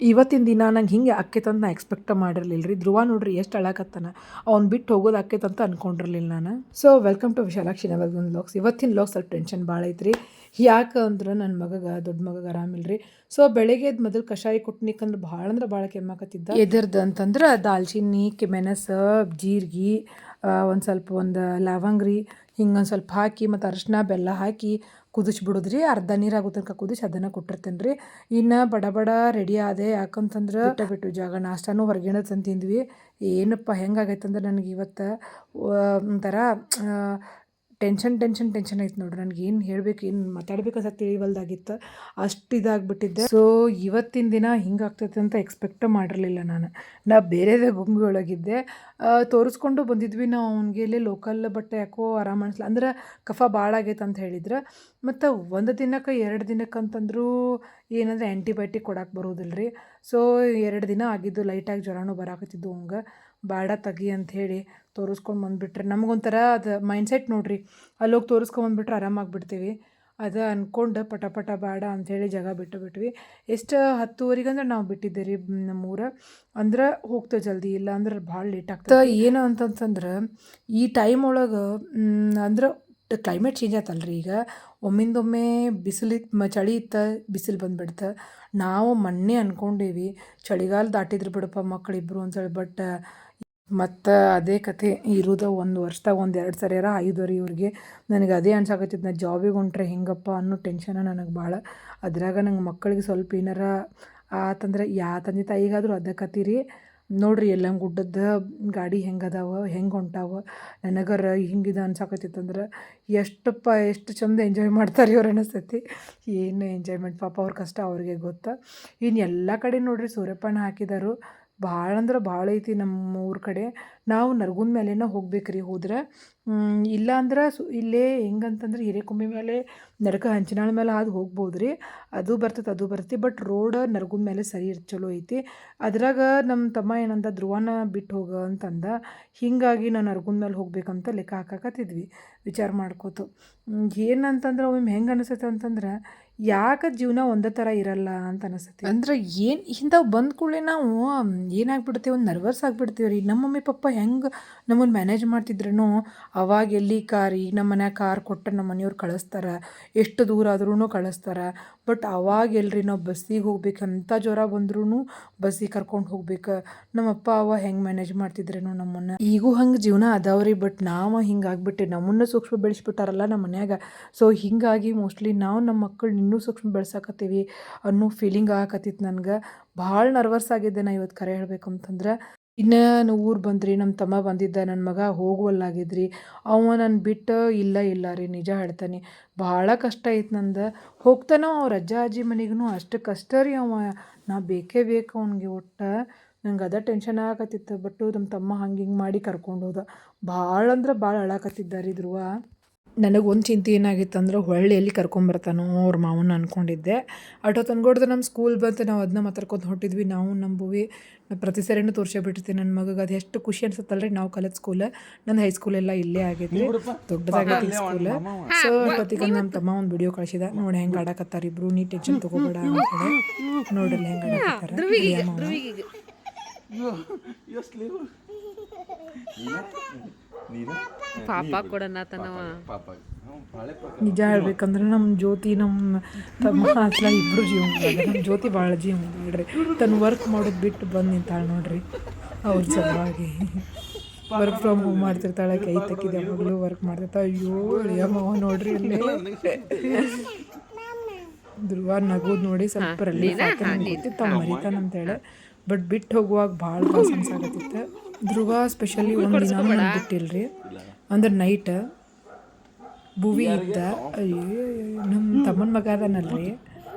ಇವತ್ತಿನ ದಿನ ನಂಗೆ ಹಿಂಗೆ ಆಕ್ಕೈತಂತ ನಾ ಎಕ್ಸ್ಪೆಕ್ಟ ಮಾಡಿರಲಿಲ್ಲ ರೀ. ಧ್ರುವ ನೋಡ್ರಿ ಎಷ್ಟು ಅಳಕತ್ತಾನ. ಅವ್ನು ಬಿಟ್ಟು ಹೋಗೋದು ಆಕ್ಕೈತಂತ ಅನ್ಕೊಂಡಿರಲಿಲ್ಲ ನಾನು. So welcome to Vishalakshi Navalgund vlogs. ಇವತ್ತಿನ ವ್ಲಾಗ್ ಸ್ವಲ್ಪ ಟೆನ್ಷನ್ ಭಾಳ ಐತ್ರಿ. ಯಾಕೆ ಅಂದ್ರೆ ನನ್ನ ದೊಡ್ಡ ಮಗಗೆ ಆರಾಮಿಲ್ಲ ರೀ. ಸೊ ಬೆಳಗ್ಗೆ ಎದ್ದು ಮೊದಲು ಕಷಾಯ ಕೊಟ್ನಿಕಂದ್ರೆ ಭಾಳ ಅಂದ್ರೆ ಭಾಳ ಕೆಮ್ಮಾಕತ್ತಿದ್ದ. ಎದರ್ದು ಅಂತಂದ್ರೆ ದಾಲ್ಚಿನ್ನಿ, ಮೆಣಸು, ಜೀರಿಗೆ, ಒಂದು ಲವಂಗ ರೀ, ಹಿಂಗೊಂದು ಸ್ವಲ್ಪ ಹಾಕಿ ಮತ್ತು ಅರಿಶಿನ ಬೆಲ್ಲ ಹಾಕಿ ಕುದಿಸ್ಬಿಡೋದ್ರಿ. ಅರ್ಧ ನೀರಾಗೋ ತನಕ ಕುದಿಸಿ ಅದನ್ನು ಕೊಟ್ಟಿರ್ತೇನೆ ರೀ. ಇನ್ನು ಬಡ ಬಡ ರೆಡಿ ಆದೆ. ಯಾಕಂತಂದ್ರೆ ಬಿಟ್ಟು ಜಾಗ ನಾಷ್ಟಾನು ಹೊರಗಿನ ತಂದು ತಿಂದ್ವಿ. ಏನಪ್ಪ ಹೆಂಗಾಗೈತಂದ್ರೆ ನನಗೆ ಇವತ್ತು ಒಂಥರ ಟೆನ್ಷನ್ ಐತೆ ನೋಡ್ರಿ. ನನಗೆ ಏನು ಹೇಳಬೇಕು ಏನು ಮಾತಾಡ್ಬೇಕು ಅಂತ ತಿಳಿವಲ್ದಾಗಿತ್ತು. ಅಷ್ಟು ಇದಾಗ್ಬಿಟ್ಟಿದ್ದೆ. ಸೊ ಇವತ್ತಿನ ದಿನ ಹಿಂಗಾಗ್ತೈತೆ ಅಂತ ಎಕ್ಸ್ಪೆಕ್ಟ್ ಮಾಡಿರಲಿಲ್ಲ ನಾನು. ಬೇರೆದೇ ಗುಂಬಿ ಒಳಗಿದ್ದೆ. ತೋರಿಸ್ಕೊಂಡು ಬಂದಿದ್ವಿ ನಾವು ಅವ್ನಿಗೆ ಇಲ್ಲಿ ಲೋಕಲ್. ಬಟ್ ಯಾಕೋ ಆರಾಮ ಅನಿಸ್ಲ ಅಂದ್ರೆ ಕಫ ಭಾಳ ಆಗೈತೆ ಅಂತ ಹೇಳಿದ್ರೆ. ಮತ್ತು 1 ದಿನಕ್ಕೆ 2 ದಿನಕ್ಕಂತಂದ್ರೂ ಏನಂದರೆ ಆ್ಯಂಟಿಬಯೋಟಿಕ್ ಕೊಡಕ್ಕೆ ಬರೋದಿಲ್ಲ ರೀ. ಸೊ 2 ದಿನ ಆಗಿದ್ದು ಲೈಟಾಗಿ ಜ್ವರನೂ ಬರಾಕತ್ತಿದ್ದು ಅವಂಗೆ. ಬೇಡ ತೆಗಿ ಅಂಥೇಳಿ ತೋರಿಸ್ಕೊಂಡು ಬಂದುಬಿಟ್ರೆ ನಮಗೊಂಥರ ಅದು ಮೈಂಡ್ಸೆಟ್ ನೋಡಿರಿ. ಅಲ್ಲೋಗಿ ತೋರಿಸ್ಕೊಂಬಂದ್ಬಿಟ್ರೆ ಆರಾಮಾಗಿಬಿಡ್ತೀವಿ. ಅದು ಅಂದ್ಕೊಂಡು ಪಟ ಬೇಡ ಅಂಥೇಳಿ ಜಾಗ ಬಿಟ್ವಿ. ಎಷ್ಟು 10:30 ಅಂದ್ರೆ ನಾವು ಬಿಟ್ಟಿದ್ದೆ ರೀ ನಮ್ಮೂರ. ಅಂದ್ರೆ ಹೋಗ್ತೇವೆ ಜಲ್ದಿ, ಇಲ್ಲ ಅಂದ್ರೆ ಭಾಳ ಲೇಟ್ ಆಗ್ತದೆ. ಏನು ಅಂತಂತಂದ್ರೆ ಈ ಟೈಮ್ ಒಳಗೆ ಅಂದ್ರೆ ಕ್ಲೈಮೇಟ್ ಚೇಂಜ್ ಆಯ್ತಲ್ರಿ. ಈಗ ಒಮ್ಮಿಂದೊಮ್ಮೆ ಚಳಿ ಇತ್ತು, ಬಿಸಿಲು ಬಂದುಬಿಡ್ತು. ನಾವು ಮೊನ್ನೆ ಅಂದ್ಕೊಂಡೀವಿ ಚಳಿಗಾಲ ದಾಟಿದ್ರು ಬಿಡಪ್ಪ ಮಕ್ಕಳಿಬ್ರು ಅಂತೇಳಿ. ಬಟ್ ಮತ್ತು ಅದೇ ಕತೆ ಇರೋದು 1 ವರ್ಷದಾಗ 1-2 ಸರಿಯಾರ 5 ಇವ್ರಿಗೆ. ನನಗೆ ಅದೇ ಅನ್ಸಾಕತ್ತಿದ್ದು, ನಾನು ಜಾಬಿಗೆ ಹೊಂಟ್ರೆ ಹೆಂಗಪ್ಪ ಅನ್ನೋ ಟೆನ್ಷನ ನನಗೆ ಭಾಳ. ಅದ್ರಾಗ ನಂಗೆ ಮಕ್ಕಳಿಗೆ ಸ್ವಲ್ಪ ಏನಾರ ಆತಂದ್ರೆ ತಂದೆ ತಾಯಿಗಾದರೂ ಅದೇ ಕತೆ ರೀ. ನೋಡಿರಿ ಎಲ್ಲ ಗುಡ್ಡದ ಗಾಡಿ ಹೆಂಗೆ ಹೊಂಟಾವ. ನನಗರ ಹಿಂಗಿದೆ ಅನ್ಸಾಕತ್ತಿತ್ತಂದ್ರೆ ಎಷ್ಟು ಚಂದ ಎಂಜಾಯ್ ಮಾಡ್ತಾರೆ ಇವ್ರು ಅನಿಸ್ತೈತಿ. ಏನು ಎಂಜಾಯ್ಮೆಂಟ್ ಪಾಪ, ಅವ್ರ ಕಷ್ಟ ಅವ್ರಿಗೆ ಗೊತ್ತಾ. ಇನ್ನು ಎಲ್ಲ ಕಡೆ ನೋಡಿರಿ ಸೂರ್ಯಪಾನ ಹಾಕಿದಾರು. ಭಾಳ ಅಂದ್ರೆ ಭಾಳ ಐತಿ ನಮ್ಮ ಊರ ಕಡೆ. ನಾವು ನರಗುಂದ ಮೇಲೆನ ಹೋಗ್ಬೇಕು ರೀ ಹೋದ್ರೆ. ಇಲ್ಲ ಅಂದ್ರೆ ಇಲ್ಲೇ ಹೆಂಗಂತಂದ್ರೆ ಹಿರೇಕೊಂಬೆ ಮೇಲೆ ನರಕ ಹಂಚಿನಾಳ ಮೇಲೆ ಹಾದು ಹೋಗ್ಬೋದು ರೀ. ಅದು ಬರ್ತೈತಿ. ಬಟ್ ರೋಡ್ ನರಗುಂದ ಮೇಲೆ ಸರಿ ಚಲೋ ಐತಿ. ಅದ್ರಾಗ ನಮ್ಮ ತಮ್ಮ ಏನಂದ, ಧ್ರುವನ ಬಿಟ್ಟು ಹೋಗ ಅಂತಂದ. ಹೀಗಾಗಿ ನಾವು ನರಗುಂದ ಮೇಲೆ ಹೋಗ್ಬೇಕಂತ ಲೆಕ್ಕ ಹಾಕಕತ್ತಿದ್ವಿ ವಿಚಾರ ಮಾಡ್ಕೋತು. ಏನಂತಂದ್ರೆ ಒಮ್ಮೆ ಹೆಂಗೆ ಅನಿಸ್ತೈತೆ ಅಂತಂದ್ರೆ ಯಾಕೆ ಜೀವನ ಒಂದೇ ಥರ ಇರಲ್ಲ ಅಂತ ಅನಿಸ್ತೈತಿ. ಅಂದ್ರೆ ಏನು ಇಂಥವು ಬಂದ ಕೂಡಲೇ ನಾವು ಏನಾಗ್ಬಿಡ್ತೀವಿ, ಒಂದು ನರ್ವಸ್ ಆಗಿಬಿಡ್ತೀವಿ ರೀ. ನಮ್ಮ ಮಮ್ಮಿ ಪಪ್ಪ ಹೆಂಗೆ ನಮ್ಮನ್ನು ಮ್ಯಾನೇಜ್ ಮಾಡ್ತಿದ್ರೂ ಅವಾಗ ಎಲ್ಲಿ ಕಾರ್, ಈಗ ನಮ್ಮ ಮನ್ಯಾಗ ಕಾರ್ ಕೊಟ್ಟರೆ ನಮ್ಮ ಮನೆಯವ್ರು ಕಳಿಸ್ತಾರೆ, ಎಷ್ಟು ದೂರ ಆದ್ರೂ ಕಳಿಸ್ತಾರೆ. ಬಟ್ ಅವಾಗ ಎಲ್ರಿ ನಾವು ಬಸ್ಸಿಗೆ ಹೋಗ್ಬೇಕು, ಎಂಥ ಜ್ವರ ಬಂದ್ರೂ ಬಸ್ಸಿಗೆ ಕರ್ಕೊಂಡು ಹೋಗ್ಬೇಕು. ನಮ್ಮ ಅಪ್ಪ ಹೆಂಗೆ ಮ್ಯಾನೇಜ್ ಮಾಡ್ತಿದ್ರೇನೋ ನಮ್ಮನ್ನು. ಈಗೂ ಹಂಗೆ ಜೀವನ ಅದಾವ್ರಿ. ಬಟ್ ನಾವು ಹಿಂಗೆ ಆಗ್ಬಿಟ್ಟು ನಮ್ಮನ್ನು ಸೂಕ್ಷ್ಮ ಬೆಳೆಸ್ಬಿಟ್ಟಾರಲ್ಲ ನಮ್ಮ ಮನ್ಯಾಗ. ಸೊ ಹೀಗಾಗಿ ಮೋಸ್ಟ್ಲಿ ನಾವು ನಮ್ಮ ಮಕ್ಕಳನ್ನ ಇನ್ನೂ ಸೂಕ್ಷ್ಮ ಬೆಳೆಸಾಕತ್ತೀವಿ ಅನ್ನೋ ಫೀಲಿಂಗ್ ಆಗಕತ್ತಿತ್ತು ನನಗೆ. ಭಾಳ ನರ್ವಸ್ ಆಗಿದ್ದೆ ನಾ ಇವತ್ತು ಕರೆ ಹೇಳ್ಬೇಕಂತಂದ್ರೆ. ಇನ್ನು ಊರು ಬಂದ್ರಿ, ನಮ್ಮ ತಮ್ಮ ಬಂದಿದ್ದ, ನನ್ನ ಮಗ ಹೋಗುವಲ್ಲಾಗಿದ್ರಿ. ಅವ ನನ್ನ ಬಿಟ್ಟು ಇಲ್ಲ ರೀ, ನಿಜ ಹೇಳ್ತಾನೆ. ಭಾಳ ಕಷ್ಟ ಐತೆ ನಂದು. ಹೋಗ್ತಾನೋ ಅವ್ರ ಅಜ್ಜ ಅಜ್ಜಿ ಮನೆಗೂ ಅಷ್ಟು ಕಷ್ಟ ರೀ. ನಾ ಬೇಕೇ ಬೇಕು ಅವ್ನಿಗೆ ಒಟ್ಟು. ನಂಗೆ ಅದ ಟೆನ್ಷನ್ ಆಗಕತ್ತಿತ್ತು. ಬಟ್ಟು ನಮ್ಮ ತಮ್ಮ ಹಂಗೆ ಹಿಂಗೆ ಮಾಡಿ ಕರ್ಕೊಂಡು ಹೋದ. ಭಾಳ ಅಂದ್ರೆ ಭಾಳ ಅಳಕತ್ತಿದ್ದಾರೆ ಧ್ರುವ. ನನಗೊಂದು ಚಿಂತೆ ಏನಾಗಿತ್ತು ಅಂದ್ರೆ ಹೊಳ್ಳಿ ಎಲ್ಲಿ ಕರ್ಕೊಂಬರ್ತಾನೋ ಅವ್ರ ಮಾವನ್ನ ಅಂದ್ಕೊಂಡಿದ್ದೆ. ಆಟೋ ತಂದ್ಕೊಡ್ದು ನಮ್ಮ ಸ್ಕೂಲ್ ಬಂತು, ನಾವು ಅದನ್ನ ಮಾತಾಡ್ಕೊಂಡು ಹೊಂಟಿದ್ವಿ. ನಾವು ನಂಬುವಿ ಪ್ರತಿ ಸರಿನೂ ತೋರಿಸೇ ಬಿಟ್ಟಿರ್ತೀನಿ ನನ್ನ ಮಗಗೆ. ಅದು ಎಷ್ಟು ಖುಷಿ ಅನ್ಸುತ್ತಲ್ರಿ. ನಾವು ಕಲಿತ ಸ್ಕೂಲ್, ನನ್ನ ಹೈಸ್ಕೂಲೆಲ್ಲ ಇಲ್ಲೇ ಆಗಿದ್ವಿ, ದೊಡ್ಡದಾಗೈತಿ ಸ್ಕೂಲ್. ಸೊ ಅಷ್ಟೊತ್ತಿಗೆ ನಮ್ಮ ತಮ್ಮ ಒಂದು ವಿಡಿಯೋ ಕಳಿಸಿದ, ನೋಡಿ ಹೆಂಗೆ ಆಡಕತ್ತಾರೆ ಇಬ್ರು, ನೀ ಟೆನ್ಷನ್ ತೊಗೋಬೇಡ ಅಂತೇಳಿ. ನೋಡ್ರಿ ಹೆಂಗೆ ಆಡಕತ್ತಾರೆ. ಪಾಪ ಕೊಡನತನವ. ನಿಜ ಹೇಳ್ಬೇಕಂದ್ರೆ ನಮ್ಮ ಜ್ಯೋತಿ ನಮ್ಮ ತಮ್ಮ ಅತ್ಲ ಇಬ್ಬರು ಜೀವ ಮಾಡೋದು. ನಮ್ಮ ಜ್ಯೋತಿ ಭಾಳ ಜೀವ ನೋಡ್ರಿ. ತನ್ನ ವರ್ಕ್ ಮಾಡೋದು ಬಿಟ್ಟು ಬಂದು ನಿಂತಾಳೆ ನೋಡ್ರಿ ಅವ್ರ ಸಲುವಾಗಿ. ವರ್ಕ್ ಫ್ರಮ್ ಹೋಮ್ ಮಾಡ್ತಿರ್ತಾಳೆ, ಕೈ ತಕ್ಕಿದೆ ಮಗಳು ವರ್ಕ್ ಮಾಡ್ತಿರ್ತಾಳೆ. ಅಯ್ಯೋ ಅಳಿಯಮ್ಮವ ನೋಡ್ರಿ ಅಲ್ಲೇ. ಧ್ರುವ ನಗೋದು ನೋಡಿ ಸ್ವಲ್ಪ ರಿಲೀಫ್ ಆಗ್ತಿತ್ತು, ಅವ್ನು ಮರಿತಾನಂತೇಳಿ. ಬಟ್ ಬಿಟ್ಟು ಹೋಗುವಾಗ ಭಾಳ ಪ್ರಾಸೆನ್ಸ್ ಆಗತ್ತಿತ್ತು. ಧ್ರುವ ಸ್ಪೆಷಲಿ ಒಂದು ದಿನ ಬಿಟ್ಟಿಲ್ರಿ, ಅಂದ್ರೆ ನೈಟ್ ಭೂವಿ ಇದ್ದ. ಅಯ್ಯೋ ನಮ್ಮ ತಮ್ಮನ ಮಗ ಅದನಲ್ರಿ,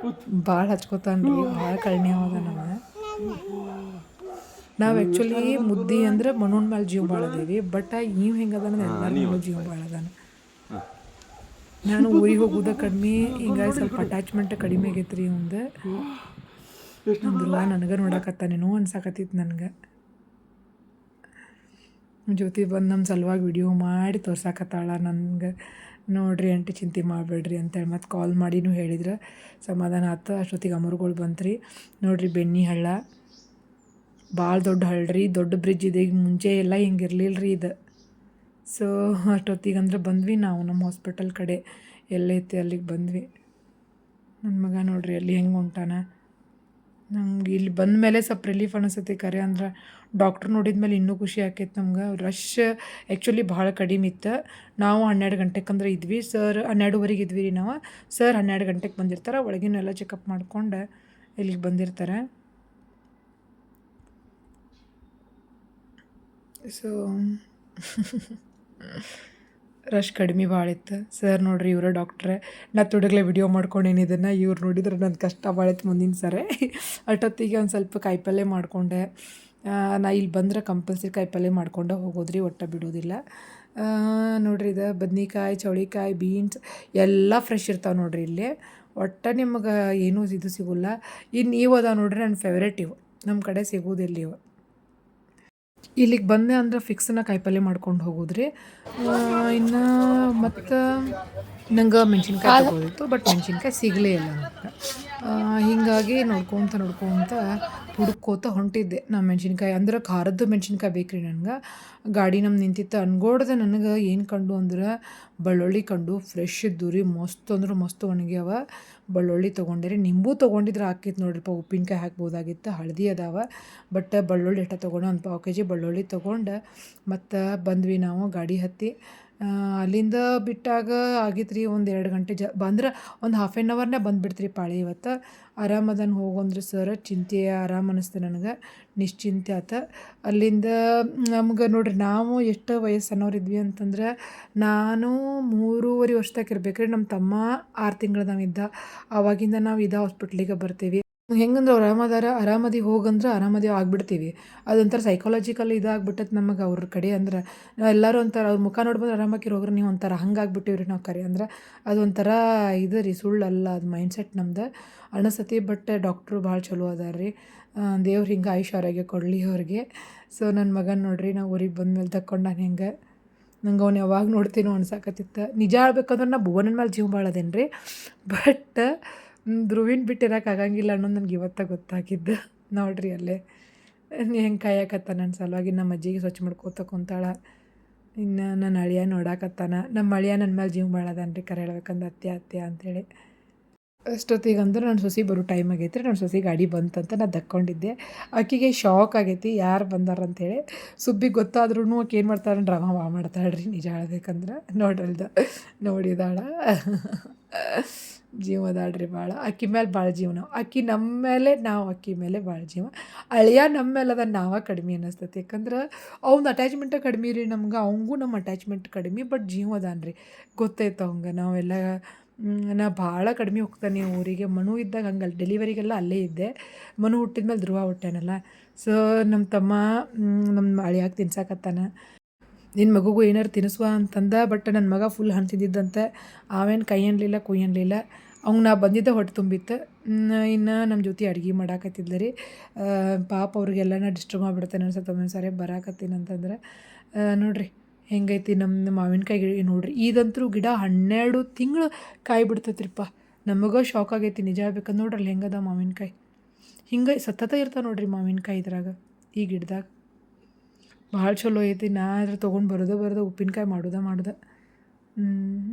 ಭಾಳ ಹಚ್ಕೋತಾನ್ರಿ, ಭಾಳ ಕಳ್ನೆ ಹೋದ ನಾವು. ಆ್ಯಕ್ಚುಲಿ ಮುದ್ದಿ ಅಂದ್ರೆ ಮನೋನ್ ಮೇಲೆ ಜೀವ ಭಾಳ ಅದೀವಿ. ಬಟ್ ಇವ್ ಹೆಂಗದಾನ ಎಲ್ಲರೂ ಜೀವ ಭಾಳ ಅದಾನ. ನಾನು ಊರಿಗೆ ಹೋಗೋದ ಕಡಿಮೆ, ಹಿಂಗಾಗಿ ಸ್ವಲ್ಪ ಅಟ್ಯಾಚ್ಮೆಂಟ್ ಕಡಿಮೆ ಆಗೈತೆ ರೀ ಇವಂದು. ಧ್ರುವ ನನಗೆ ನೋಡಕತ್ತಾನೇನೋ ಅನ್ಸಾಕತ್ತಿತ್ತು ನನಗೆ. ಜ್ಯೋತಿ ಬಂದು ನಮ್ಮ ಸಲುವಾಗಿ ವಿಡಿಯೋ ಮಾಡಿ ತೋರ್ಸಾಕತ್ತಾಳ ನನಗೆ. ನೋಡಿರಿ ಆಂಟಿ ಚಿಂತೆ ಮಾಡಬೇಡ್ರಿ ಅಂತೇಳಿ ಮತ್ತು ಕಾಲ್ ಮಾಡಿನೂ ಹೇಳಿದ್ರೆ ಸಮಾಧಾನ ಆಯ್ತು. ಅಷ್ಟೊತ್ತಿಗೆ ಅಮರುಗಳು ಬಂತ್ರಿ. ನೋಡಿರಿ ಬೆಣ್ಣೆ ಹಳ್ಳ ಭಾಳ ದೊಡ್ಡ ಹಳ್ಳಿ, ದೊಡ್ಡ ಬ್ರಿಡ್ಜ್ ಇದೆ. ಈಗ ಮುಂಚೆ ಎಲ್ಲ ಹಿಂಗೆ ಇರಲಿಲ್ಲ ರೀ ಇದು. ಸೊ ಅಷ್ಟೊತ್ತಿಗೆ ಅಂದ್ರೆ ಬಂದ್ವಿ ನಾವು ನಮ್ಮ ಹಾಸ್ಪಿಟಲ್ ಕಡೆ ಎಲ್ಲೈತಿ ಅಲ್ಲಿಗೆ ಬಂದ್ವಿ. ನನ್ನ ಮಗ ನೋಡಿರಿ ಅಲ್ಲಿ ಹೆಂಗೆ ಹೊಂಟಾನ. ನಮ್ಗೆ ಇಲ್ಲಿ ಬಂದ ಮೇಲೆ ಸ್ವಲ್ಪ ರಿಲೀಫ್ ಅನಿಸ್ತೈತಿ. ಕರೆ ಅಂದ್ರೆ ಡಾಕ್ಟ್ರ್ ನೋಡಿದ ಮೇಲೆ ಇನ್ನೂ ಖುಷಿ ಆಕೈತೆ ನಮ್ಗೆ. ರಶ್ ಆ್ಯಕ್ಚುಲಿ ಭಾಳ ಕಡಿಮೆ ಇತ್ತು. ನಾವು 12 ಗಂಟೆಗೆ ಇದ್ವಿ. ಸರ್ 12:30 ಇದ್ವಿ ರೀ ನಾವು. ಸರ್ 12 ಗಂಟೆಗೆ ಬಂದಿರ್ತಾರೆ. ಒಳಗಿನೆಲ್ಲ ಚೆಕಪ್ ಮಾಡ್ಕೊಂಡು ಇಲ್ಲಿಗೆ ಬಂದಿರ್ತಾರೆ. ಸೊ ರಶ್ ಕಡಿಮೆ ಭಾಳ ಇತ್ತು. ಸರ್ ನೋಡ್ರಿ ಇವರ ಡಾಕ್ಟ್ರೆ. ನಾ ತುಡುಗ್ಲೆ ವಿಡಿಯೋ ಮಾಡ್ಕೊಂಡೇನಿ ಇದನ್ನು. ಇವ್ರು ನೋಡಿದ್ರೆ ನನ್ನ ಕಷ್ಟ ಭಾಳ ಇತ್ತು ಮುಂದಿನ ಸರಿ. ಅಷ್ಟೊತ್ತಿಗೆ ಒಂದು ಸ್ವಲ್ಪ ಕಾಯಿಪಲ್ಯ ಮಾಡಿಕೊಂಡೆ. ನಾ ಇಲ್ಲಿ ಬಂದ್ರೆ ಕಂಪಲ್ಸರಿ ಕಾಯಿಪಲ್ಯ ಮಾಡ್ಕೊಂಡು ಹೋಗೋದ್ರಿ, ಒಟ್ಟು ಬಿಡೋದಿಲ್ಲ. ನೋಡಿರಿ ಇದು ಬದ್ನೆಕಾಯಿ, ಚೌಳಿಕಾಯಿ, ಬೀನ್ಸ್ ಎಲ್ಲ ಫ್ರೆಶ್ ಇರ್ತಾವೆ ನೋಡಿರಿ ಇಲ್ಲಿ. ಒಟ್ಟು ನಿಮ್ಗೆ ಏನೂ ಇದು ಸಿಗೋಲ್ಲ. ಇನ್ನು ಇವು ಅದಾವೆ ನೋಡಿರಿ ನನ್ನ ಫೇವ್ರೇಟ್. ಇವು ನಮ್ಮ ಕಡೆ ಸಿಗೋದಿಲ್ಲ ಇವು. ಇಲ್ಲಿಗೆ ಬಂದೆ ಅಂದ್ರೆ ಫಿಕ್ಸನ್ನ ಕಾಯಿಪಲ್ಯ ಮಾಡ್ಕೊಂಡು ಹೋಗೋದ್ರಿ. ಇನ್ನು ಮತ್ತು ನಂಗೆ ಮೆಣಸಿನ್ಕಾಯಿ ತಗೋದಿತ್ತು, ಬಟ್ ಮೆಣಸಿನ್ಕಾಯಿ ಸಿಗಲೇ ಇಲ್ಲ ನನಗೆ. ಹೀಗಾಗಿ ನೋಡ್ಕೊತ ಹುಡುಕೋತ ಹೊಂಟಿದ್ದೆ. ನಾ ಮೆಣಸಿನ್ಕಾಯಿ ಅಂದ್ರೆ ಖಾರದ್ದು ಮೆಣಸಿನ್ಕಾಯಿ ಬೇಕ್ರಿ ನನಗೆ. ಗಾಡಿ ನಮ್ಮ ನಿಂತಿತ್ತು. ಅನ್ಗೋಡ್ದೆ ನನಗೆ ಏನು ಕಂಡು ಅಂದ್ರೆ ಬೆಳ್ಳುಳ್ಳಿ ಕಂಡು ಫ್ರೆಶ್ ಇದ್ದು ರೀ. ಮಸ್ತ್ ಅಂದ್ರೆ ಮಸ್ತ್ ಒಣಗ್ಯಾವ. ಬೆಳ್ಳುಳ್ಳಿ ತೊಗೊಂಡಿರಿ. ನಿಂಬು ತೊಗೊಂಡಿದ್ರೆ ಹಾಕಿತ್ತು ನೋಡ್ರಿಪ್ಪ, ಉಪ್ಪಿನಕಾಯಿ ಹಾಕ್ಬೋದಾಗಿತ್ತು. ಹಳದಿ ಅದಾವ, ಬಟ್ ಬೆಳ್ಳುಳ್ಳಿ ಎಷ್ಟ ತೊಗೊಂಡು ಒಂದು 1 kg ಬೆಳ್ಳುಳ್ಳಿ ತೊಗೊಂಡು ಮತ್ತು ಬಂದ್ವಿ ನಾವು ಗಾಡಿ ಹತ್ತಿ. ಅಲ್ಲಿಂದ ಬಿಟ್ಟಾಗ ಆಗಿತ್ತು ರೀ 1-2 ಗಂಟೆ ಬಂದ್ರೆ ಒಂದು ಹಾಫ್ ಆನ್ ಅವರ್ನೇ ಬಂದುಬಿಡ್ತೀರಿ ಪಾಳಿ. ಇವತ್ತು ಆರಾಮದನ್ನು ಹೋಗಂದ್ರೆ ಸರ್. ಚಿಂತೆ ಆರಾಮ ಅನ್ನಿಸ್ತು ನನಗೆ, ನಿಶ್ಚಿಂತೆ ಆತ. ಅಲ್ಲಿಂದ ನಮ್ಗೆ ನೋಡಿರಿ ನಾವು ಎಷ್ಟು ವಯಸ್ಸನ್ನೋರಿದ್ವಿ ಅಂತಂದ್ರೆ ನಾನು 3.5 ವರ್ಷದಾಗ ಇರ್ಬೇಕ್ರಿ. ನಮ್ಮ ತಮ್ಮ 6 ತಿಂಗಳದವಿದ್ದ. ಆವಾಗಿಂದ ನಾವು ಇದೇ ಹಾಸ್ಪಿಟ್ಲಿಗೆ ಬರ್ತೀವಿ. ಹೆಂಗಂದ್ರೆ ಅವ್ರು ಆರಾಮದಿ ಹೋಗಂದ್ರೆ ಆರಾಮದಿ ಆಗಿಬಿಡ್ತೀವಿ. ಅದೊಂಥರ ಸೈಕಾಲಜಿಕಲ್ ಇದಾಗ್ಬಿಟ್ಟೈತೆ ನಮಗೆ ಅವ್ರ ಕಡೆ. ಅಂದ್ರೆ ಎಲ್ಲರೂ ಒಂಥರ ಅವ್ರ ಮುಖ ನೋಡ್ಬೋದು ಆರಾಮಾಗಿರೋ ಹೋಗ್ರಿ ನೀವು ಒಂಥರ ಹಂಗಾಗ್ಬಿಟ್ಟಿವಿ ರೀ ನಾವು. ಕರೆ ಅಂದ್ರೆ ಅದೊಂಥರ ಇದು ರೀ, ಸುಳ್ಳಲ್ಲ ಅದು ಮೈಂಡ್ಸೆಟ್ ನಮ್ದು ಅನಿಸ್ತತಿ. ಬಟ್ ಡಾಕ್ಟ್ರು ಭಾಳ ಚಲೋ ಅದಾರ ರೀ. ದೇವ್ರು ಹಿಂಗೆ ಆಯುಷ್ ಆರೋಗ್ಯ ಕೊಡಲಿ ಅವ್ರಿಗೆ. ಸೊ ನನ್ನ ಮಗನ ನೋಡ್ರಿ ನಾವು ಊರಿಗೆ ಬಂದಮೇಲೆ ತಕ್ಕೊಂಡು ನಾನು ಹೆಂಗೆ ನಂಗೆ ಅವ್ನು ಯಾವಾಗ ನೋಡ್ತೀನೋ ಅನ್ಸಾಕತ್ತಿತ್ತು. ನಿಜ ಹೇಳ್ಬೇಕಂದ್ರೆ ನಾ ಭುವನನ ಮೇಲೆ ಜೀವ ಭಾಳ ಅದೇನು ರೀ. ಬಟ್ ಧ್ರುವಿನ ಬಿಟ್ಟು ಇರೋಕ್ಕಾಗಂಗಿಲ್ಲ ಅನ್ನೋದು ನನಗೆ ಇವತ್ತು ಗೊತ್ತಾಗಿದ್ದು. ನೋಡಿರಿ ಅಲ್ಲೇ ಹೆಂಗೆ ಕಾಯಕತ್ತ ನನ್ನ ಸಲುವಾಗಿ. ನಮ್ಮ ಅಜ್ಜಿಗೆ ಸ್ವಚ್ಛ ಮಾಡ್ಕೋತ ಕುಂತಾಳ. ಇನ್ನು ನನ್ನ ಅಳಿಯ ನೋಡಾಕತ್ತಾನ. ನಮ್ಮ ಅಳಿಯ ನನ್ನ ಮೇಲೆ ಜೀವ ಭಾಳ ಅದಾನ ರೀ. ಕರೆ ಹೇಳ್ಬೇಕಂದ್ರೆ ಅತ್ತೆ ಅಂಥೇಳಿ. ಅಷ್ಟೊತ್ತಿಗೆ ಅಂದ್ರೆ ನನ್ನ ಸೊಸೆ ಬರೋ ಟೈಮ್ ಆಗೈತೆ ರೀ. ನನ್ನ ಸೊಸೆ ಗಾಡಿ ಬಂತಂತ ನಾನು ದಕ್ಕೊಂಡಿದ್ದೆ. ಆಕೆಗೆ ಶಾಕ್ ಆಗೈತಿ ಯಾರು ಬಂದಾರಂತೇಳಿ. ಸುಬ್ಬಿಗೆ ಗೊತ್ತಾದ್ರೂ ಆಕೆ ಏನು ಮಾಡ್ತಾಳೆ ಡ್ರಾಮಾ ಮಾಡ್ತಾಳೆ ರೀ. ನಿಜ ಹೇಳ್ಬೇಕಂದ್ರೆ ನೋಡಿದಾಳ ಜೀವ ಅದಾಳ್ರಿ ಭಾಳ. ಅಕ್ಕಿ ಮೇಲೆ ಭಾಳ ಜೀವ ನಾವು. ಅಕ್ಕಿ ನಮ್ಮ ಮೇಲೆ, ನಾವು ಅಕ್ಕಿ ಮೇಲೆ ಭಾಳ ಜೀವ. ಅಳಿಯ ನಮ್ಮ ಮೇಲೆ ಅದ, ನಾವೇ ಕಡಿಮೆ ಅನ್ನಿಸ್ತೈತಿ. ಯಾಕಂದ್ರೆ ಅವ್ನ ಅಟ್ಯಾಚ್ಮೆಂಟೇ ಕಡಿಮೆ ರೀ ನಮ್ಗೆ. ಅವಂಗೂ ನಮ್ಮ ಅಟ್ಯಾಚ್ಮೆಂಟ್ ಕಡಿಮೆ, ಬಟ್ ಜೀವ ಅದಾನ ರೀ. ಗೊತ್ತೈತೆ ಅವಂಗೆ. ನಾವೆಲ್ಲ ನಾ ಭಾಳ ಕಡಿಮೆ ಹೋಗ್ತಾನೆ ಊರಿಗೆ. ಮನು ಇದ್ದಾಗ ಹಂಗಲ್ಲ, ಡೆಲಿವರಿಗೆಲ್ಲ ಅಲ್ಲೇ ಇದ್ದೆ. ಮನು ಹುಟ್ಟಿದ ಮೇಲೆ ಧ್ರುವ ಹುಟ್ಟ್ಯಾನಲ್ಲ. ಸೊ ನಮ್ಮ ತಮ್ಮ ನಮ್ಮ ಅಳಿಯಾಗ ತಿನ್ಸಾಕತ್ತಾನ, ನಿನ್ನ ಮಗುಗೂ ಏನಾರು ತಿನ್ನಿಸುವ ಅಂತಂದ. ಬಟ್ ನನ್ನ ಮಗ ಫುಲ್ ಹಣ್ಣು ತಿಂದಿದ್ದಂತೆ. ಅವೇನು ಕೈ ಅನ್ನಲಿಲ್ಲ ಕುಯ್ ಅನ್ನಲಿಲ್ಲ. ಅವ್ನು ನಾ ಬಂದಿದ್ದೆ ಹೊಟ್ಟೆ ತುಂಬಿತ್ತು. ಇನ್ನು ನಮ್ಮ ಜೊತೆ ಅಡುಗೆ ಮಾಡಾಕತ್ತಿದ್ಲ ರೀ. ಪಾಪ ಅವ್ರಿಗೆಲ್ಲನ ಡಿಸ್ಟರ್ಬ್ ಮಾಡಿಬಿಡ್ತೇನೆ ಅನ್ಸುತ್ತೆ ಒಂದೊಂದು ಸಾರಿ ಬರಾಕತ್ತೀನಿ ಅಂತಂದ್ರೆ. ನೋಡಿರಿ ಹೆಂಗೈತಿ ನಮ್ಮ ಮಾವಿನಕಾಯಿ ಗಿಡ. ನೋಡಿರಿ ಇದಂತರೂ ಗಿಡ 12 ತಿಂಗಳು ಕಾಯಿ ಬಿಡ್ತೈತ್ರಿಪ್ಪ. ನಮಗೆ ಶಾಕ್ ಆಗೈತಿ ನಿಜ ಹೇಳ್ಬೇಕಂದ್ರೆ. ನೋಡ್ರಿ ಹೆಂಗದ ಮಾವಿನಕಾಯಿ. ಹಿಂಗೆ ಸತತ ಇರ್ತಾವೆ ನೋಡಿರಿ ಮಾವಿನಕಾಯಿ ಇದ್ರಾಗ, ಈ ಗಿಡದಾಗ. ಭಾಳ ಚಲೋ ಐತಿ. ನಾ ಅದ್ರ ತೊಗೊಂಡು ಬರೋದು ಉಪ್ಪಿನಕಾಯಿ ಮಾಡೋದ.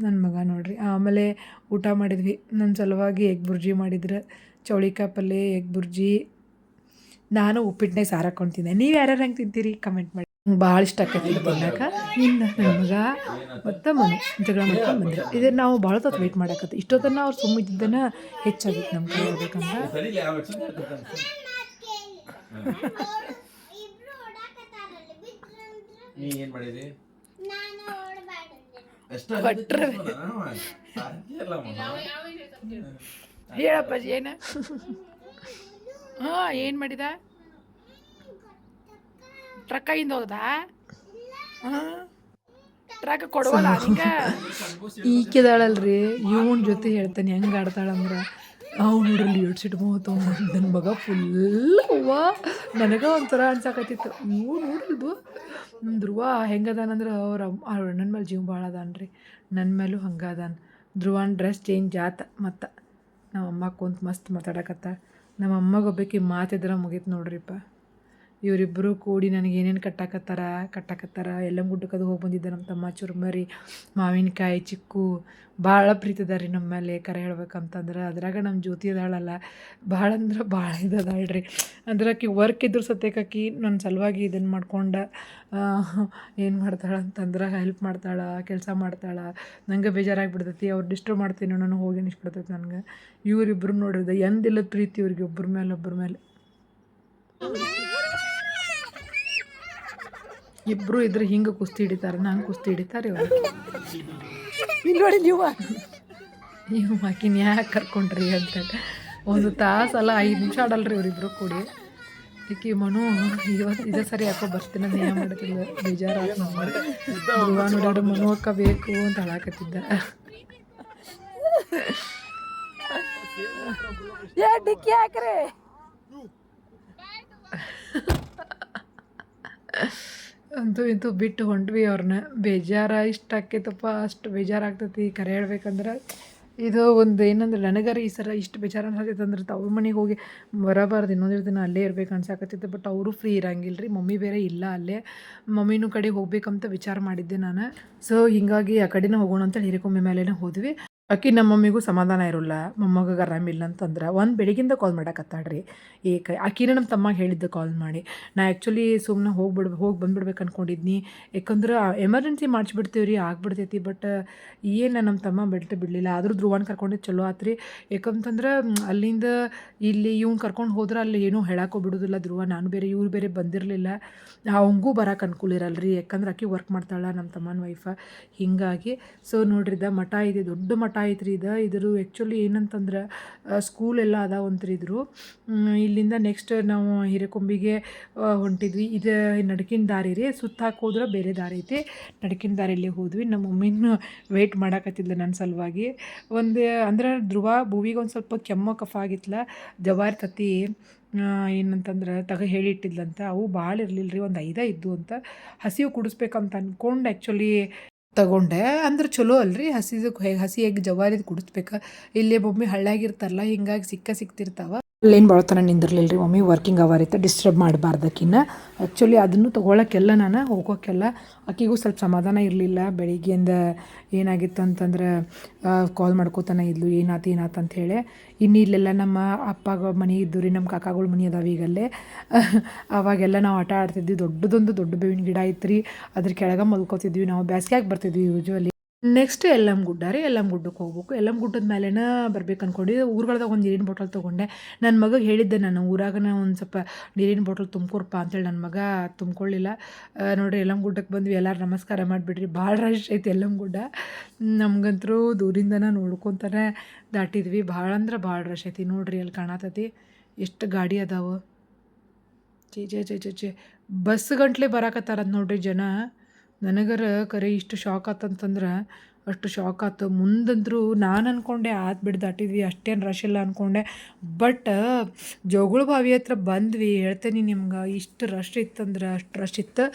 ನನ್ನ ಮಗ ನೋಡಿರಿ. ಆಮೇಲೆ ಊಟ ಮಾಡಿದ್ವಿ. ನನ್ನ ಸಲುವಾಗಿ ಎಗ್ ಬುರ್ಜಿ ಮಾಡಿದ್ರೆ, ಚೌಳಿಕಾಯಿ ಪಲ್ಯ, ಎಗ್ ಬುರ್ಜಿ. ನಾನು ಉಪ್ಪಿಟ್ಟನ್ನೇ ಸಾರು ಹಾಕ್ಕೊಂಡು ತಿಂದೆ. ನೀವು ಯಾರ್ಯಾರು ಹೆಂಗೆ ತಿಂತೀರಿ ಕಮೆಂಟ್ ಮಾಡಿ. ಭಾಳ ಇಷ್ಟ ಆಕೈತಿ ತಿನ್ನಕ್ಕೆ. ಇನ್ನು ನನ್ನ ಮಗ ಮತ್ತು ಮನು ಜಗಳ ಮಾಡ್ಕೊಂಡು ಬಂದರು. ಇದು ನಾವು ಭಾಳ ಹೊತ್ತು ವೆಯ್ಟ್ ಮಾಡಾಕತ್ತಿ. ಇಷ್ಟೊತ್ತನ ಅವ್ರು ಸುಮ್ಮಿದ್ದನ್ನು ಹೆಚ್ಚಾಗಿತ್ತು ನಮ್ಮ ಕೈ ಹೇಳ್ಬೇಕಂದ್ರೆ. ಹೇಳಪ್ಪಾಜಿ ಏನು? ಹಾಂ, ಏನು ಮಾಡಿದ? ಟ್ರಕ್ಕಾಗಿಂದ ಹೋಗದಾ? ಹಾಂ, ಟ್ರಕ್ ಕೊಡುವಲ್ಲ ನಿಂಗೆ. ಈಕಿದಾಳಲ್ರಿ, ಇವನ ಜೊತೆ ಹೇಳ್ತಾನೆ ಹೆಂಗೆ ಆಡ್ತಾಳಂದ್ರೆ ಅವ್ನು ನೋಡ್ರಿ ಏಡ್ಸಿಟ್ಟು ಮೂವತ್ತೊಂದು ನನ್ನ ಮಗ ಫುಲ್ ಹೂವ ನನಗೆ ಒಂಥರ ಅನ್ಸಾಕತ್ತಿತ್ತು ನೀವು ನೋಡ್ರಿದು ಧ್ರುವ ಹೆಂಗದಾನಂದ್ರೆ ಅವ್ರ ಅಣ್ಣನ ಮೇಲೆ ಜೀವ ಭಾಳ ಅದಾನ್ರಿ ನನ್ನ ಮೇಲೂ ಹಂಗೆ ಅದಾನ ಧ್ರುವನ ಡ್ರೆಸ್ ಚೇಂಜ್ ಆತ ಮತ್ತು ನಮ್ಮ ಅಮ್ಮ ಕುಂತು ಮಸ್ತ್ ಮಾತಾಡಕತ್ತಾಳ ನಮ್ಮ ಅಮ್ಮಗೆ ಒಬ್ಬಾಕಿ ಮಾತಿದ್ರೆ ಮುಗೀತು ನೋಡ್ರಿಪ್ಪ ಇವರಿಬ್ಬರು ಕೂಡಿ ನನಗೆ ಏನೇನು ಕಟ್ಟಾಕತ್ತಾರ ಎಲ್ಲ ಗುಡ್ಡಕ್ಕದು ಹೋಗಿ ಬಂದಿದ್ದೆ ನಮ್ಮ ತಮ್ಮ ಚುರುಮರಿ ಮಾವಿನಕಾಯಿ ಚಿಕ್ಕು ಭಾಳ ಪ್ರೀತಿ ಅದ ರೀ ನಮ್ಮ ಮೇಲೆ ಕರೆ ಹೇಳ್ಬೇಕಂತಂದ್ರೆ ಅದ್ರಾಗ ನಮ್ಮ ಜ್ಯೋತಿ ಅದಾಳಲ್ಲ ಭಾಳ ಅಂದ್ರೆ ಭಾಳ ಇದದಾಳ್ರಿ ಅಂದ್ರೆ ಆಕಿ ವರ್ಕ್ ಇದ್ರು ಸತ್ಯಕ್ಕೆ ನನ್ನ ಸಲುವಾಗಿ ಇದನ್ನು ಮಾಡ್ಕೊಂಡು ಏನು ಮಾಡ್ತಾಳೆ ಅಂತಂದ್ರೆ ಹೆಲ್ಪ್ ಮಾಡ್ತಾಳೆ ಕೆಲಸ ಮಾಡ್ತಾಳೆ ನಂಗೆ ಬೇಜಾರಾಗಿಬಿಡ್ತೈತಿ ಅವ್ರು ಡಿಸ್ಟರ್ಬ್ ಮಾಡ್ತೀನಿ ನಾನು ಹೋಗಿ ಅನಿಸ್ಬಿಡ್ತೈತಿ ನನಗೆ ಇವರಿಬ್ಬರು ನೋಡಿದ್ರೆ ಎಂದಿಲ್ಲ ಪ್ರೀತಿ ಇವ್ರಿಗೆ ಒಬ್ಬರ ಮೇಲೆ ಇಬ್ಬರು ಇದ್ರೆ ಹಿಂಗೆ ಕುಸ್ತಿ ಹಿಡಿತಾರೆ ನಂಗೆ ಕುಸ್ತಿ ಹಿಡಿತಾರೆ ಇವರು ಇಲ್ಲಿ ನೋಡಿ ನೀವು ಆಕಿನ ಯಾಕೆ ಕರ್ಕೊಂಡ್ರಿ ಅಂತ ಒಂದು ತಾಸಲ್ಲ 5 ನಿಮಿಷ ಆಡಲ್ರಿ ಇವರಿಬ್ರು ಕೂಡಿ ಈಕಿ ಮನು ಇವತ್ತು ಇದೇ ಸರಿ ಯಾಕೋ ಬರ್ತೀನಿ ಅಂತ ಏನು ಮಾಡ್ತಿಲ್ಲ ಬೇಜಾರಾಗ ನೋಡೋರು ಮನು ಅಕ್ಕ ಬೇಕು ಅಂತ ಹೇಳಕತ್ತಿದ್ದ ಡಿಕ್ಕಿ ಹಾಕ್ರಿ ಅಂತೂ ಇಂತೂ ಬಿಟ್ಟು ಹೊಂಟ್ವಿ ಅವ್ರನ್ನ ಬೇಜಾರ ಇಷ್ಟ ಆಕೈತಪ್ಪ ಅಷ್ಟು ಬೇಜಾರಾಗ್ತೈತಿ ಕರೆ ಹೇಳ್ಬೇಕಂದ್ರೆ ಇದು ಒಂದು ಏನಂದ್ರೆ ನನಗರ ಈ ಸರ ಇಷ್ಟು ಬೇಜಾರು ಅನ್ಸತ್ತೈತೆ ಅಂದ್ರೆ ಅವ್ರ ಮನೆಗೆ ಹೋಗಿ ಬರಬಾರ್ದು ಇನ್ನೊಂದಿಷ್ಟು ದಿನ ಅಲ್ಲೇ ಇರ್ಬೇಕು ಅನ್ಸಾಕತ್ತೈತೆ ಬಟ್ ಅವರು ಫ್ರೀ ಇರಂಗಿಲ್ಲ ರೀ ಮಮ್ಮಿ ಬೇರೆ ಇಲ್ಲ ಅಲ್ಲೇ ಮಮ್ಮಿನೂ ಕಡೆ ಹೋಗ್ಬೇಕಂತ ವಿಚಾರ ಮಾಡಿದ್ದೆ ನಾನು ಸೊ ಹೀಗಾಗಿ ಆ ಕಡೆನೇ ಹೋಗೋಣ ಅಂತ ಹಿರಿಕೊಮ್ಮೆ ಮೇಲೆನೇ ಹೋದ್ವಿ ಆಕಿ ನಮ್ಮ ಮಮ್ಮಿಗೂ ಸಮಾಧಾನ ಇರೋಲ್ಲ ಮೊಮ್ಮಗ ಆರಾಮಿಲ್ಲ ಅಂತಂದ್ರೆ ಒಂದು ಬೆಳಗಿಂದ ಕಾಲ್ ಮಾಡಕತ್ತಾಳ್ರಿ ಆಕಿನ ನಮ್ಮ ತಮ್ಮಗೆ ಹೇಳಿದ್ದೆ ಕಾಲ್ ಮಾಡಿ ನಾ ಆ್ಯಕ್ಚುಲಿ ಸುಮ್ಮನೆ ಹೋಗಿ ಬಂದುಬಿಡ್ಬೇಕು ಅಂದ್ಕೊಂಡಿದ್ನಿ ಯಾಕಂದ್ರೆ ಎಮರ್ಜೆನ್ಸಿ ಮಾಡಿಸ್ಬಿಡ್ತೀವಿ ರೀ ಆಗ್ಬಿಡ್ತೈತಿ ಬಟ್ ಏನು ನಮ್ಮ ತಮ್ಮ ಬಿಡಲಿಲ್ಲ ಆದರೂ ಧ್ರುವನ ಕರ್ಕೊಂಡಿದ್ದು ಚಲೋ ಆತ್ರಿ ಯಾಕಂತಂದ್ರೆ ಅಲ್ಲಿಂದ ಇಲ್ಲಿ ಇವ್ನು ಕರ್ಕೊಂಡು ಹೋದ್ರೆ ಅಲ್ಲಿ ಏನೂ ಹೇಳೋಕ್ಕೋಗ್ಬಿಡೋದಿಲ್ಲ ಧ್ರುವ ನಾನು ಬೇರೆ ಇವ್ರು ಬೇರೆ ಬಂದಿರಲಿಲ್ಲ ಅವಂಗೂ ಬರೋಕೆ ಅನುಕೂಲ ಇರಲ್ರಿ ಯಾಕಂದ್ರೆ ಆಕಿ ವರ್ಕ್ ಮಾಡ್ತಾಳೆ ನಮ್ಮ ತಮ್ಮನ ವೈಫ ಹೀಗಾಗಿ ಸೊ ನೋಡ್ರಿದ ಮಠ ಇದೆ ದೊಡ್ಡ ಮಠ ಐತ್ರಿ ಇದ್ರ ಆ್ಯಕ್ಚುಲಿ ಏನಂತಂದ್ರೆ ಸ್ಕೂಲ್ ಎಲ್ಲ ಅದಾವಂತ್ರಿ ಇದ್ರು ಇಲ್ಲಿಂದ ನೆಕ್ಸ್ಟ್ ನಾವು ಹಿರೇಕೊಂಬಿಗೆ ಹೊಂಟಿದ್ವಿ ಇದು ನಡ್ಕಿನ ದಾರಿ ರೀ ಸುತ್ತ ಹಾಕೋದ್ರೆ ಬೇರೆ ದಾರಿ ಐತಿ ನಡ್ಕಿನ ದಾರಿಯಲ್ಲಿ ಹೋದ್ವಿ ನಮ್ಮ ಮಮ್ಮಿನ ವೆಯ್ಟ್ ಮಾಡಾಕತ್ತಿದ್ಲ ನನ್ನ ಸಲುವಾಗಿ ಒಂದು ಅಂದ್ರೆ ಧ್ರುವ ಭೂವಿಗೆ ಒಂದು ಸ್ವಲ್ಪ ಕೆಮ್ಮು ಕಫ ಆಗಿತ್ಲ ಜವಾರಿ ತತ್ತಿ ಏನಂತಂದ್ರೆ ಹೇಳಿಟ್ಟಿದ್ಲಂತ ಅವು ಭಾಳ ಇರಲಿಲ್ಲ ರೀ ಒಂದು 5 ಇದ್ದು ಅಂತ ಹಸಿವು ಕುಡಿಸ್ಬೇಕಂತ ಅಂದ್ಕೊಂಡು ಆ್ಯಕ್ಚುಲಿ ತಗೊಂಡೆ ಅಂದ್ರೆ ಚಲೋ ಅಲ್ರಿ ಹಸಿಯಾಗಿ ಜವಾರಿದು ಕುಡಿಸ್ಬೇಕು ಇಲ್ಲೇ ಮಮ್ಮಿ ಹಳ್ಳಾಗಿರ್ತಾರಲ್ಲ ಹಿಂಗಾಗಿ ಸಿಕ್ತಿರ್ತಾವ ಅಲ್ಲೇನು ಭಾಳತನ ನಿಂದಿರ್ಲಿಲ್ಲ ರೀ ಮಮ್ಮಿ ವರ್ಕಿಂಗ್ ಅವರ್ ಐತೆ ಡಿಸ್ಟರ್ಬ್ ಮಾಡಬಾರ್ದಕ್ಕಿನ್ನ ಆ್ಯಕ್ಚುಲಿ ಅದನ್ನು ತೊಗೊಳಕ್ಕೆಲ್ಲ ನಾನು ಹೋಗೋಕ್ಕೆಲ್ಲ ಆಕಿಗೂ ಸ್ವಲ್ಪ ಸಮಾಧಾನ ಇರಲಿಲ್ಲ ಬೆಳಿಗ್ಗೆಯಿಂದ ಏನಾಗಿತ್ತು ಅಂತಂದ್ರೆ ಕಾಲ್ ಮಾಡ್ಕೋತಾನೆ ಇದ್ಲು ಏನಾತು ಅಂಥೇಳಿ ಇನ್ನು ಇಲ್ಲೆಲ್ಲ ನಮ್ಮ ಅಪ್ಪಗ ಮನೆ ಇದ್ದು ರೀ ನಮ್ಮ ಕಾಕಾಗಳ ಮನೆ ಅದಾವ ಈಗಲ್ಲೇ ಅವಾಗೆಲ್ಲ ನಾವು ಆಟ ಆಡ್ತಿದ್ವಿ ದೊಡ್ಡ ಬೇವಿನ ಗಿಡ ಐತ್ರಿ ಅದ್ರ ಕೆಳಗೆ ಮಲ್ಕೋತಿದ್ವಿ ನಾವು ಬ್ಯಾಸ್ಗ್ಯಾಗ ಬರ್ತಿದ್ವಿ ಯೂಶ್ವಲಿ ನೆಕ್ಸ್ಟ್ ಎಲ್ಲಮ್ಮ ಗುಡ್ಡ ರೀ ಎಲ್ಲಮ್ಮ ಗುಡ್ಡಕ್ಕೆ ಹೋಗ್ಬೇಕು ಎಲ್ಲಮ್ಮ ಗುಡ್ಡದ ಮೇಲೆನ ಬರ್ಬೇಕು ಅಂದ್ಕೊಂಡಿದ್ದೆ ಊರುಗಳ್ದಾಗ ಒಂದು ನೀರಿನ ಬಾಟಲ್ ತೊಗೊಂಡೆ ನನ್ನ ಮಗಗೆ ಹೇಳಿದ್ದೆ ನಾನು ಊರಾಗನ ಒಂದು ಸ್ವಲ್ಪ ನೀರಿನ ಬಾಟಲ್ ತುಂಬ್ಕೊರಪ್ಪ ಅಂತೇಳಿ ನನ್ನ ಮಗ ತುಂಬ್ಕೊಳ್ಳಿಲ್ಲ ನೋಡಿರಿ ಎಲ್ಲಮ್ಮ ಗುಡ್ಡಕ್ಕೆ ಬಂದ್ವಿ ಎಲ್ಲರೂ ನಮಸ್ಕಾರ ಮಾಡಿಬಿಡ್ರಿ ಭಾಳ ರಶ್ ಐತಿ ಎಲ್ಲಮ್ಮ ಗುಡ್ಡ ನಮ್ಗಂತರೂ ದೂರಿಂದನ ನೋಡ್ಕೊತಾನೆ ದಾಟಿದ್ವಿ ಭಾಳ ಅಂದ್ರೆ ಭಾಳ ರಶ್ ಐತಿ ನೋಡಿರಿ ಅಲ್ಲಿ ಕಾಣತೈತಿ ಎಷ್ಟು ಗಾಡಿ ಅದಾವೆ ಚೇ ಬಸ್ ಗಂಟ್ಲೆ ಬರಾಕತ್ತಾರಂತ ನೋಡ್ರಿ ಜನ ನನಗರ ಕರೆ ಇಷ್ಟು ಶಾಕ್ ಆತಂತಂದ್ರೆ ಅಷ್ಟು ಶಾಕ್ ಆಯ್ತು ಮುಂದಂತರೂ ನಾನು ಅಂದ್ಕೊಂಡೆ ಬಿಟ್ಟು ದಾಟಿದ್ವಿ ಅಷ್ಟೇನು ರಶ್ ಇಲ್ಲ ಅಂದ್ಕೊಂಡೆ ಬಟ್ ಜೋಗುಳ ಬಾವಿ ಹತ್ರ ಬಂದ್ವಿ ಹೇಳ್ತೇನೆ ನಿಮ್ಗೆ ಇಷ್ಟು ರಶ್ ಇತ್ತಂದ್ರೆ ಅಷ್ಟು ರಶ್ ಇತ್ತು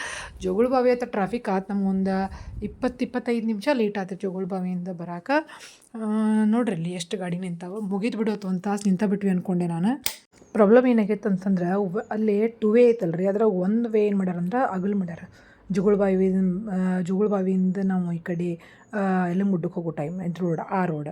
ಜೋಗುಳ ಬಾವಿ ಹತ್ರ ಟ್ರಾಫಿಕ್ ಆಯ್ತು ನಮ್ಗೊಂದು 20-25 ನಿಮಿಷ ಲೇಟ್ ಆಯ್ತು ಜೋಗುಳ ಬಾವಿಯಿಂದ ಬರೋಕೆ ನೋಡ್ರಿ ಅಲ್ಲಿ ಎಷ್ಟು ಗಾಡಿ ನಿಂತಾವೆ ಮುಗಿದು ಬಿಡೋತ್ತು ಒಂದು ತಾಸು ನಿಂತಬಿಟ್ವಿ ಅಂದ್ಕೊಂಡೆ ನಾನು ಪ್ರಾಬ್ಲಮ್ ಏನಾಗೈತೆ ಅಂತಂದ್ರೆ ಅಲ್ಲಿ 2 ವೇ ಐತಲ್ರಿ ಅದ್ರಾಗ ಒಂದು ವೇ ಏನು ಮಾಡ್ಯಾರಂದ್ರೆ ಅಗಲು ಮಾಡ್ಯಾರ ಜುಗುಳ ಬಾವಿಯಿಂದ ನಾವು ಈ ಕಡೆ ಎಲ್ಲಮ್ಮ ಗುಡ್ಡಕ್ಕೆ ಹೋಗೋ ಟೈಮ್ ರೋಡ್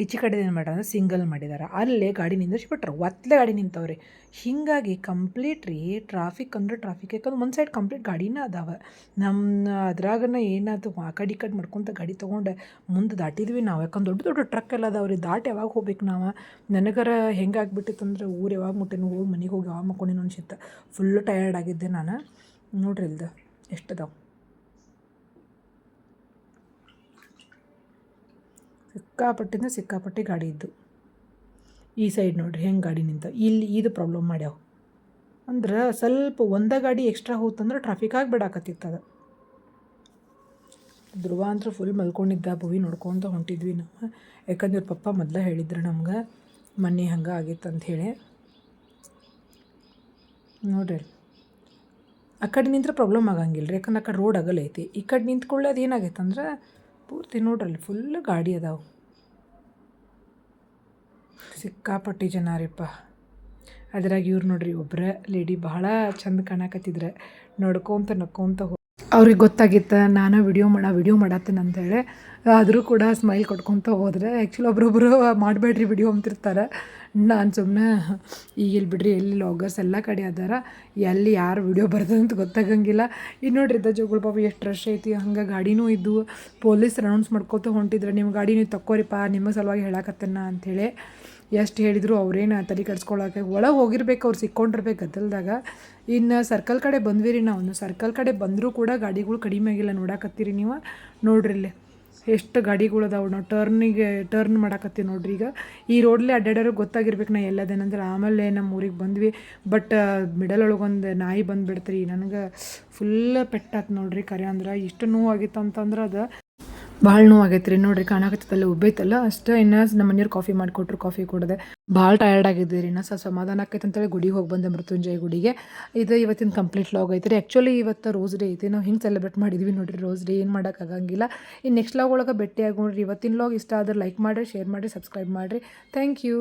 ಈಚೆ ಕಡೆ ಏನು ಮಾಡ್ಯಾರ ಸಿಂಗಲ್ ಮಾಡಿದ್ದಾರೆ ಅಲ್ಲೇ ಗಾಡಿ ನಿಂದಿರ್ಸ್ಬಿಟ್ರೆ ಒತ್ತಲೆ ಗಾಡಿ ನಿಂತವ್ರಿ ಹೀಗಾಗಿ ಕಂಪ್ಲೀಟ್ ರೀ ಟ್ರಾಫಿಕ್ ಯಾಕಂದ್ರೆ ಒಂದು ಸೈಡ್ ಕಂಪ್ಲೀಟ್ ಗಾಡಿನೇ ಅದಾವೆ ನಮ್ಮ ಅದ್ರಾಗನ ಏನಾಯ್ತು ಆ ಕಡೆ ಈ ಕಡೆ ಮಾಡ್ಕೊತ ಗಾಡಿ ತೊಗೊಂಡು ಮುಂದೆ ದಾಟಿದ್ವಿ ನಾವು ಯಾಕಂದ್ರೆ ದೊಡ್ಡ ಟ್ರಕ್ ಎಲ್ಲ ಅದಾವ್ರಿ ದಾಟಿ ಯಾವಾಗ ಹೋಗ್ಬೇಕು ನಾವು ನನಗರ ಹೆಂಗಾಗ್ಬಿಟ್ಟಿತ್ತು ಅಂದ್ರೆ ಊರು ಯಾವಾಗ ಮುಟ್ಟೇನು ಹೋಗಿ ಮನೆಗೆ ಹೋಗಿ ಯಾವಾಗ ಮಕ್ಕೊಂಡಿನ ಅನ್ಸಿತ್ತು ಫುಲ್ಲು ಟಯರ್ಡ್ ಆಗಿದ್ದೆ ನಾನು ನೋಡ್ರಿ ಇಲ್ದ ಎಷ್ಟದಾವೆ ಸಿಕ್ಕಾಪಟ್ಟೆ ಗಾಡಿ ಇದ್ದು ಈ ಸೈಡ್ ನೋಡ್ರಿ ಹೆಂಗೆ ಗಾಡಿ ನಿಂತ ಇಲ್ಲಿ ಇದು ಪ್ರಾಬ್ಲಮ್ ಮಾಡ್ಯಾವ ಅಂದ್ರೆ ಸ್ವಲ್ಪ ಒಂದೇ ಗಾಡಿ ಎಕ್ಸ್ಟ್ರಾ ಹೋತಂದ್ರೆ ಟ್ರಾಫಿಕ್ ಆಗಿಬಿಡಾಕತ್ತಿತ್ತದ ಧ್ರುವ ಅಂತೂ ಫುಲ್ ಮಲ್ಕೊಂಡಿದ್ದ ಭೂವಿ ನೋಡ್ಕೊತ ಹೊಂಟಿದ್ವಿ ನಾವು ಯಾಕಂದ್ರೆ ಇವ್ರ ಪಪ್ಪ ಮೊದಲೇ ಹೇಳಿದ್ರು ನಮ್ಗೆ ಮನೆ ಹಂಗೆ ಆಗಿತ್ತು ಅಂಥೇಳಿ ನೋಡ್ರಿ ಆ ಕಡೆ ನಿಂತ್ರೆ ಪ್ರಾಬ್ಲಮ್ ಆಗಂಗಿಲ್ಲ ರೀ, ಯಾಕಂದ್ರೆ ಆ ಕಡೆ ರೋಡ್ ಅಗಲ ಐತಿ. ಈ ಕಡೆ ನಿಂತ್ಕೊಳ್ಳೆ ಅದು ಏನಾಗೈತೆ ಅಂದ್ರೆ ಪೂರ್ತಿ ನೋಡ್ರಲ್ಲಿ ಫುಲ್ ಗಾಡಿ ಅದಾವೆ, ಸಿಕ್ಕಾಪಟ್ಟಿ ಜನ ರೀಪ್ಪ. ಅದ್ರಾಗ ಇವ್ರು ನೋಡ್ರಿ ಒಬ್ಬರ ಲೇಡಿ ಭಾಳ ಚಂದ ಕಾಣಕತ್ತಿದ್ರೆ ನಡ್ಕೊತ ನಕ್ಕೊತ ಅವ್ರಿಗೆ ಗೊತ್ತಾಗಿತ್ತು ನಾನು ವಿಡಿಯೋ ಮಾಡತ್ತೇನೆ ಅಂತೇಳಿ. ಆದರೂ ಕೂಡ ಸ್ಮೈಲ್ ಕೊಟ್ಕೊತ ಹೋದರೆ. ಆ್ಯಕ್ಚುಲಿ ಒಬ್ರೊಬ್ಬರು ಮಾಡಬೇಡ್ರಿ ವಿಡಿಯೋ ಅಂತಿರ್ತಾರೆ. ನಾನು ಸುಮ್ಮನೆ ಈಗ ಇಲ್ಲಿ ಬಿಡ್ರಿ, ಎಲ್ಲಿ ಲಾಗರ್ಸ್ ಎಲ್ಲ ಕಡೆ ಅದಾರ, ಎಲ್ಲಿ ಯಾರು ವಿಡಿಯೋ ಬರ್ತದಂತ ಗೊತ್ತಾಗಂಗಿಲ್ಲ. ಈಗ ನೋಡ್ರಿ ಇದ್ದ ಜೋಗುಳ ಬಾಬು ಎಷ್ಟು ರಶ್ ಐತಿ, ಹಂಗೆ ಗಾಡಿನೂ ಇದ್ದು ಪೊಲೀಸ್ ಅನೌನ್ಸ್ ಮಾಡ್ಕೊತ ಹೊಂಟಿದ್ರೆ ನಿಮ್ಮ ಗಾಡಿ ನೀವು ತಕ್ಕೋರಿಪ್ಪ, ನಿಮ್ಮ ಸಲುವಾಗಿ ಹೇಳಕತ್ತೇನ ಅಂಥೇಳಿ. ಎಷ್ಟು ಹೇಳಿದ್ರು ಅವ್ರೇನು ತಲೆ ಕೆಡ್ಸ್ಕೊಳಕ್ಕೆ ಒಳಗೆ ಹೋಗಿರ್ಬೇಕು, ಅವ್ರು ಸಿಕ್ಕೊಂಡಿರ್ಬೇಕು ಗದ್ದಲ್ದಾಗ. ಇನ್ನು ಸರ್ಕಲ್ ಕಡೆ ಬಂದ್ವಿ ರೀ ನಾವು. ಸರ್ಕಲ್ ಕಡೆ ಬಂದರೂ ಕೂಡ ಗಾಡಿಗಳು ಕಡಿಮೆ ಆಗಿಲ್ಲ. ನೋಡಕತ್ತೀರಿ ನೀವು, ನೋಡ್ರಿ ಇಲ್ಲಿ ಎಷ್ಟು ಗಾಡಿಗಳು ಅದಾವೆ. ನಾವು ಟರ್ನ್ ಮಾಡಕತ್ತೀವಿ ನೋಡ್ರಿ. ಈಗ ಈ ರೋಡ್ಲಿ ಅಡ್ಡಾಡೋರಿಗೆ ಗೊತ್ತಾಗಿರ್ಬೇಕು ನಾ ಎಲ್ಲದೇನಂದ್ರೆ. ಆಮೇಲೆ ನಮ್ಮ ಊರಿಗೆ ಬಂದ್ವಿ, ಬಟ್ ಮಿಡಲ್ ಒಳಗೊಂದು ನಾಯಿ ಬಂದುಬಿಡ್ತ್ರಿ. ನನಗೆ ಫುಲ್ ಪೆಟ್ಟಾತು ನೋಡ್ರಿ. ಕರೆ ಅಂದ್ರೆ ಇಷ್ಟು ನೋವಾಗಿತ್ತು ಅಂತಂದ್ರೆ ಅದು ಭಾಳ ನೋವಾಗೈತೆ ರೀ. ನೋಡ್ರಿ ಕಾಣಕತ್ತಲ್ಲ ಉಬ್ಬೈತಲ್ಲ ಅಷ್ಟೇ. ಇನ್ನು ನಮ್ಮ ಮನೆಯವ್ರು ಕಾಫಿ ಮಾಡಿಕೊಟ್ರು, ಕಾಫಿ ಕುಡಿದೆ. ಭಾಳ ಟಯರ್ಡ್ ಆಗಿದ್ದೀರಿ. ಇನ್ನು ಸ್ವಲ್ಪ ಸಮಾಧಾನ ಆಕೈತೆ ಅಂತೇಳಿ ಗುಡಿಗೆ ಹೋಗಿ ಬಂದೆ, ಮೃತ್ಯುಂಜಯ ಗುಡಿಗೆ. ಇದು ಇವತ್ತಿನ ಕಂಪ್ಲೀಟ್ ಲಾಗ್ ಐತೆ ರೀ. ಆ್ಯಕ್ಚುಲಿ ಇವತ್ತು ರೋಸ್ ಡೇ ಐತಿ, ನಾವು ಹಿಂಗೆ ಸೆಲೆಬ್ರೇಟ್ ಮಾಡಿದ್ವಿ ನೋಡಿರಿ. ರೋಸ್ ಡೇ ಏನು ಮಾಡೋಕ್ಕಾಗಂಗಿಲ್ಲ. ಇನ್ನು ನೆಕ್ಸ್ಟ್ ಲಾಗ್ ಒಳಗೆ ಭೇಟಿ ಆಗೋಣ್ರಿ. ಇವತ್ತಿನ ಲಾಗ್ ಇಷ್ಟ ಆದ್ರೆ ಲೈಕ್ ಮಾಡಿರಿ, ಶೇರ್ ಮಾಡಿರಿ, ಸಬ್ಸ್ಕ್ರೈಬ್ ಮಾಡಿರಿ. Thank you.